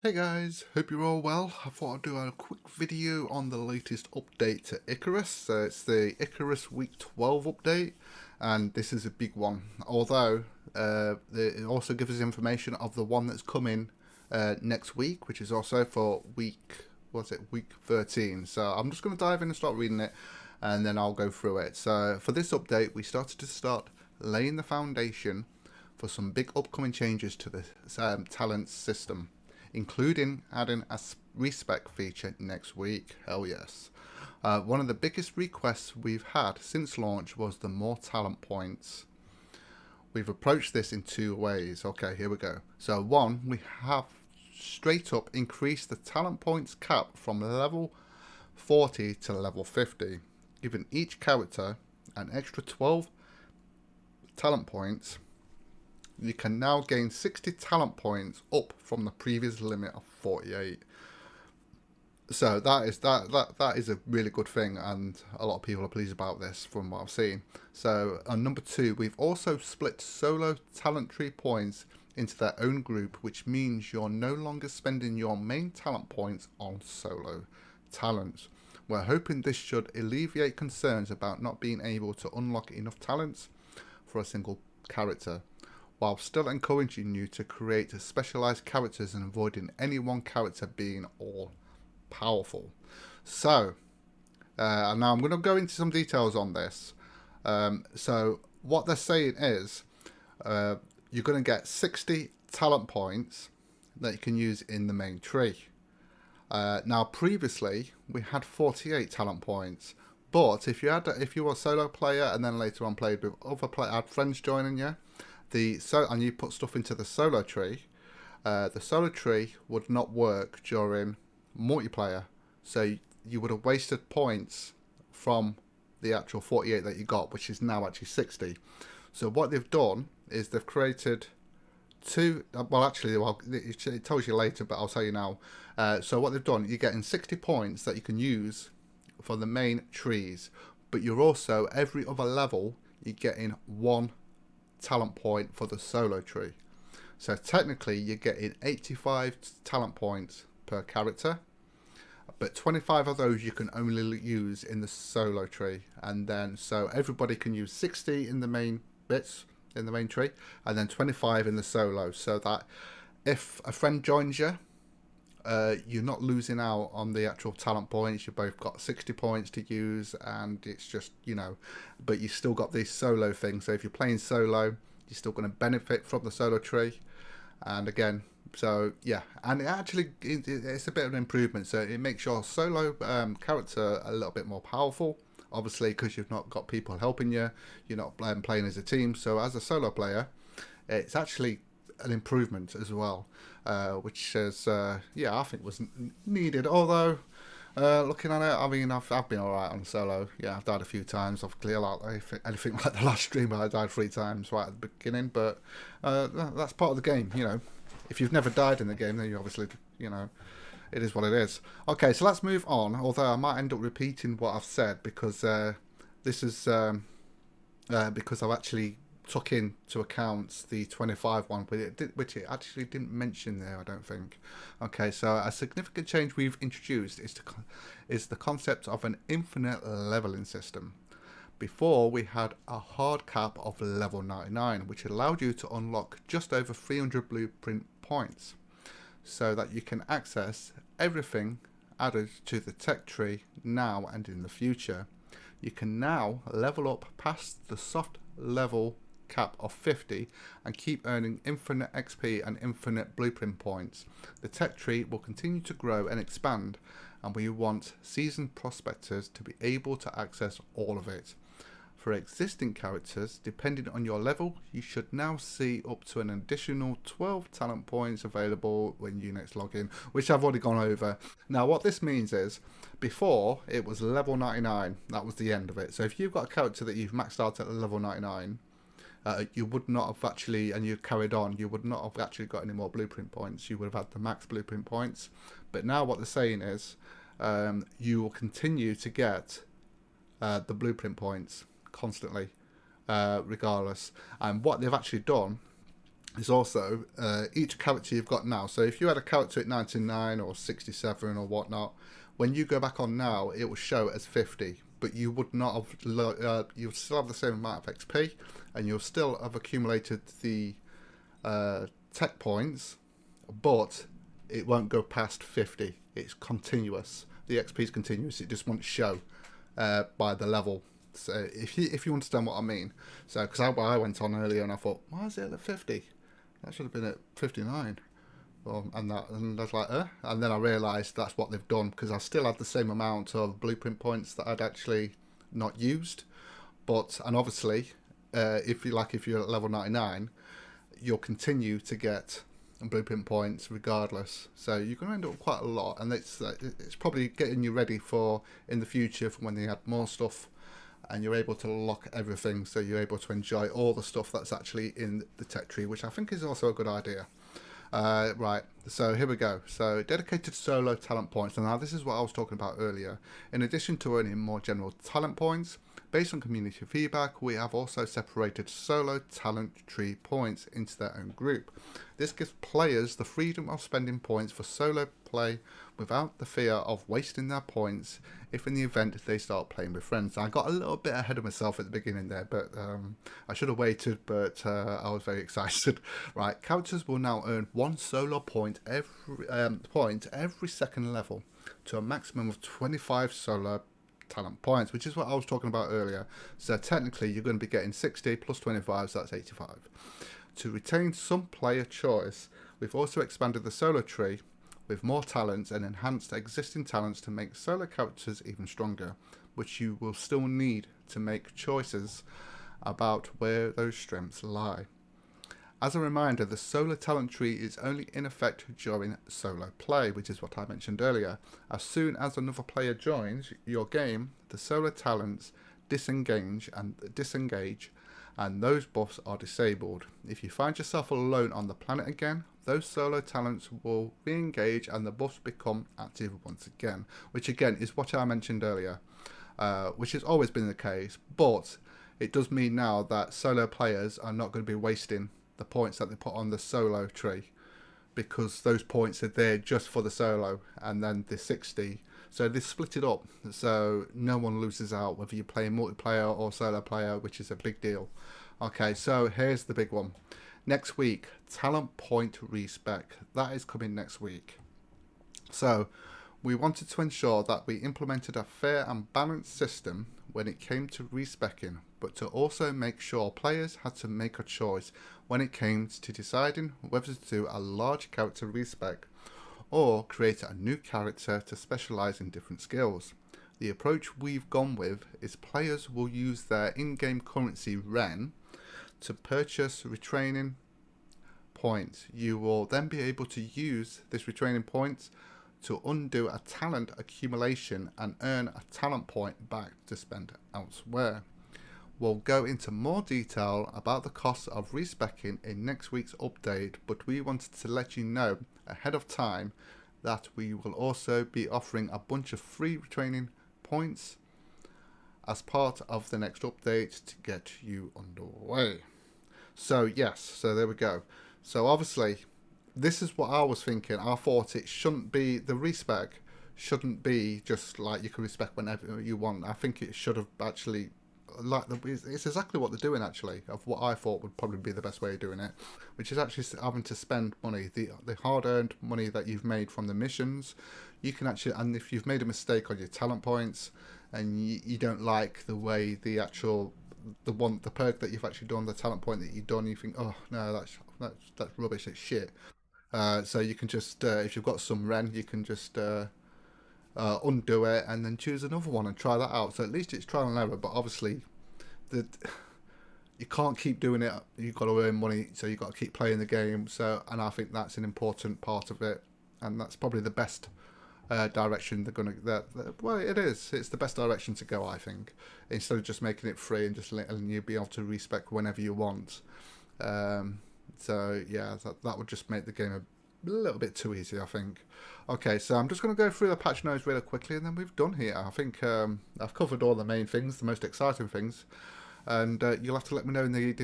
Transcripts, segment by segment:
Hey guys, hope you're all well. I thought I'd do a quick video on the latest update to ICARUS. So it's the ICARUS Week 12 update, and this is a big one. Although it also gives us information of the one that's coming next week, which is also for week 13. So I'm just going to dive in and start reading it, and then I'll go through it. So for this update, we started to laying the foundation for some big upcoming changes to the talent system, including adding a Respec feature next week. Hell yes. One of the biggest requests we've had since launch was the more talent points. We've approached this in two ways. Okay, here we go. So one, we have straight up increased the talent points cap from level 40 to level 50, giving each character an extra 12 talent points. You can now gain 60 talent points up from the previous limit of 48. So that is a really good thing, and a lot of people are pleased about this from what I've seen. So on number 2, we've also split solo talent tree points into their own group, which means you're no longer spending your main talent points on solo talents. We're hoping this should alleviate concerns about not being able to unlock enough talents for a single character, while still encouraging you to create specialized characters and avoiding any one character being all powerful. So now I'm going to go into some details on this. So what they're saying is you're going to get 60 talent points that you can use in the main tree. Now previously we had 48 talent points, but if you were a solo player and then later on played with other had friends joining you, and you put stuff into the solo tree would not work during multiplayer, so you would have wasted points from the actual 48 that you got, which is now actually 60. So what they've done is they've created two, it tells you later, but I'll tell you now. So what they've done, you're getting 60 points that you can use for the main trees, but you're also, every other level, you're getting one talent point for the solo tree. So technically you're getting 85 talent points per character, but 25 of those you can only use in the solo tree, and then so everybody can use 60 in the main bits in the main tree, and then 25 in the solo, so that if a friend joins you, you're not losing out on the actual talent points. You both got 60 points to use, and it's just, but you still got this solo thing. So if you're playing solo, you're still going to benefit from the solo tree. And again, so yeah, and it's a bit of an improvement. So it makes your solo character a little bit more powerful, obviously, because you've not got people helping you. You're not playing as a team. So as a solo player, it's actually an improvement as well, which is I think was needed. Although looking at it, I mean, I've been alright on solo. Yeah, I've died a few times. I've cleared out anything like the last stream where I died 3 times right at the beginning, but that's part of the game. If you've never died in the game, then you obviously, it is what it is. Okay, so let's move on, although I might end up repeating what I've said, because this is because I've actually took into account the 25 one, which it actually didn't mention there, I don't think. Okay, so a significant change we've introduced is the concept of an infinite leveling system. Before, we had a hard cap of level 99, which allowed you to unlock just over 300 blueprint points, so that you can access everything added to the tech tree now and in the future. You can now level up past the soft level cap of 50 and keep earning infinite XP and infinite blueprint points. The tech tree will continue to grow and expand, and we want seasoned prospectors to be able to access all of it. For existing characters, depending on your level, you should now see up to an additional 12 talent points available when you next log in, which I've already gone over. Now what this means is, before it was level 99, that was the end of it. So if you've got a character that you've maxed out at level 99, you would not have actually, and you carried on, you would not have actually got any more blueprint points. You would have had the max blueprint points. But now what they're saying is you will continue to get the blueprint points constantly, regardless. And what they've actually done is also each character you've got now. So if you had a character at 99 or 67 or whatnot, when you go back on now, it will show as 50, but you would not have. You'll still have the same amount of XP, and you'll still have accumulated the tech points, but it won't go past 50. It's continuous. The XP is continuous. It just won't show by the level. So if you understand what I mean. So because I went on earlier and I thought, why is it at 50? That should have been at 59. Well, and I was like, and then I realised that's what they've done, because I still had the same amount of blueprint points that I'd actually not used. And obviously, if you're at level 99, you'll continue to get blueprint points regardless. So you're going to end up with quite a lot, and it's probably getting you ready for in the future for when they add more stuff, and you're able to lock everything, so you're able to enjoy all the stuff that's actually in the tech tree, which I think is also a good idea. Right, so here we go. So dedicated solo talent points. And now this is what I was talking about earlier. In addition to earning more general talent points, based on community feedback, we have also separated solo talent tree points into their own group. This gives players the freedom of spending points for solo play without the fear of wasting their points if in the event they start playing with friends. I got a little bit ahead of myself at the beginning there, but I should have waited, but I was very excited. Right, characters will now earn one solo point every second level to a maximum of 25 solo talent points, which is what I was talking about earlier. So technically you're going to be getting 60 plus 25, so that's 85. To retain some player choice, we've also expanded the solo tree with more talents and enhanced existing talents to make solo characters even stronger, which you will still need to make choices about where those strengths lie. As a reminder, the solo talent tree is only in effect during solo play, which is what I mentioned earlier. As soon as another player joins your game, the solo talents disengage, and those buffs are disabled. If you find yourself alone on the planet again, those solo talents will re-engage and the buffs become active once again, which again is what I mentioned earlier, which has always been the case, but it does mean now that solo players are not going to be wasting the points that they put on the solo tree, because those points are there just for the solo, and then the 60. So they split it up, so no one loses out, whether you're playing multiplayer or solo player, which is a big deal. Okay, so here's the big one. Next week, talent point respec. That is coming next week. So we wanted to ensure that we implemented a fair and balanced system when it came to respecing, but to also make sure players had to make a choice when it came to deciding whether to do a large character respec or create a new character to specialise in different skills. The approach we've gone with is players will use their in-game currency Ren to purchase retraining points. You will then be able to use this retraining points to undo a talent accumulation and earn a talent point back to spend elsewhere. We'll go into more detail about the costs of respecing in next week's update, but we wanted to let you know ahead of time that we will also be offering a bunch of free retraining points as part of the next update to get you underway. So yes, so there we go. So obviously this is what I was thinking. I thought it shouldn't be, the respec shouldn't be just like you can respec whenever you want. I think it should have actually, it's exactly what they're doing actually, of what I thought would probably be the best way of doing it, which is actually having to spend money, the hard-earned money that you've made from the missions. You can actually, and if you've made a mistake on your talent points and you don't like the way the actual, the perk that you've actually done, the talent point that you've done, you think, oh no, that's rubbish, it's shit. So you can just, if you've got some Ren, you can just undo it and then choose another one and try that out. So at least it's trial and error, but obviously you can't keep doing it. You've got to earn money, so you've got to keep playing the game. So, and I think that's an important part of it, and that's probably the best direction they're going to. Well, it is. It's the best direction to go, I think, instead of just making it free and just letting you be able to respec whenever you want. So yeah, that would just make the game a little bit too easy, I think. Okay, so I'm just going to go through the patch notes really quickly, and then we've done here. I think I've covered all the main things, the most exciting things. and you'll have to let me know in the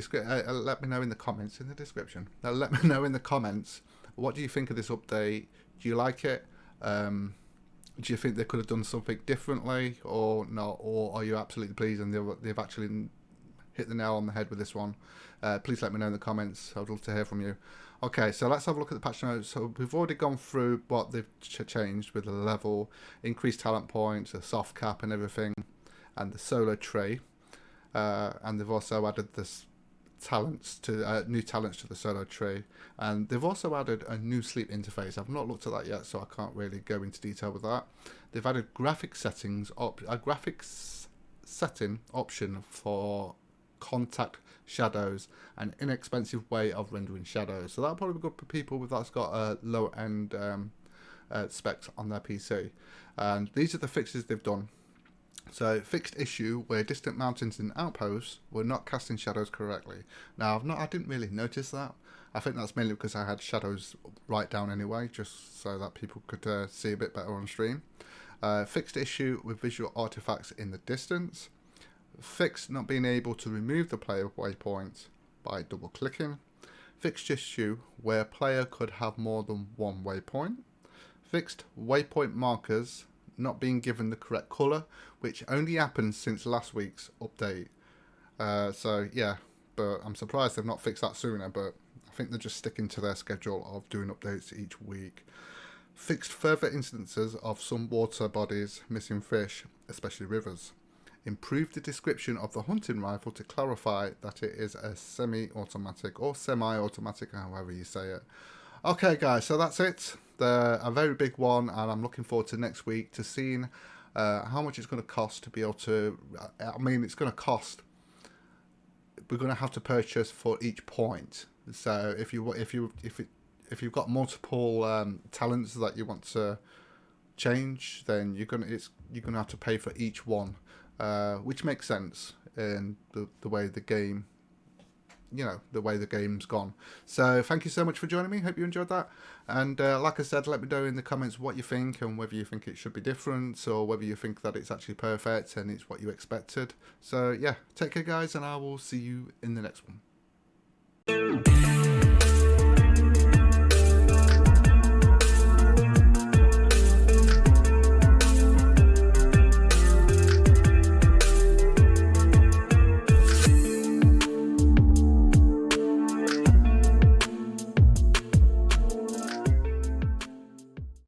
let me know in the comments in the description. Let me know in the comments, what do you think of this update? Do you like it? Do you think they could have done something differently or not? Or are you absolutely pleased and they've actually hit the nail on the head with this one? Please let me know in the comments. I'd love to hear from you. Okay, so let's have a look at the patch notes. So we've already gone through what they've changed with the level, increased talent points, the soft cap and everything, and the solo tree. And they've also added this new talents to the solo tree, and they've also added a new sleep interface. I've not looked at that yet, so I can't really go into detail with that. They've added graphics setting option for contact shadows, an inexpensive way of rendering shadows. So that'll probably be good for people that's got a lower end specs on their PC. And these are the fixes they've done. So, fixed issue where distant mountains and outposts were not casting shadows correctly. Now, I didn't really notice that. I think that's mainly because I had shadows right down anyway, just so that people could see a bit better on stream. Fixed issue with visual artifacts in the distance. Fixed not being able to remove the player waypoint by double clicking. Fixed issue where player could have more than one waypoint. Fixed waypoint markers not being given the correct colour, which only happened since last week's update. So yeah, but I'm surprised they've not fixed that sooner, but I think they're just sticking to their schedule of doing updates each week. Fixed further instances of some water bodies missing fish, especially rivers. Improved the description of the hunting rifle to clarify that it is a semi-automatic or semi-automatic, however you say it. Okay guys, so that's it. A very big one, and I'm looking forward to next week to seeing how much it's going to cost to be able to. I mean, it's going to cost. We're going to have to purchase for each point. So if you've got multiple talents that you want to change, then you're gonna have to pay for each one, which makes sense in the way the game. The way the game's gone. So thank you so much for joining me. Hope you enjoyed that. And like I said, let me know in the comments what you think and whether you think it should be different or whether you think that it's actually perfect and it's what you expected. So yeah, take care guys, and I will see you in the next one.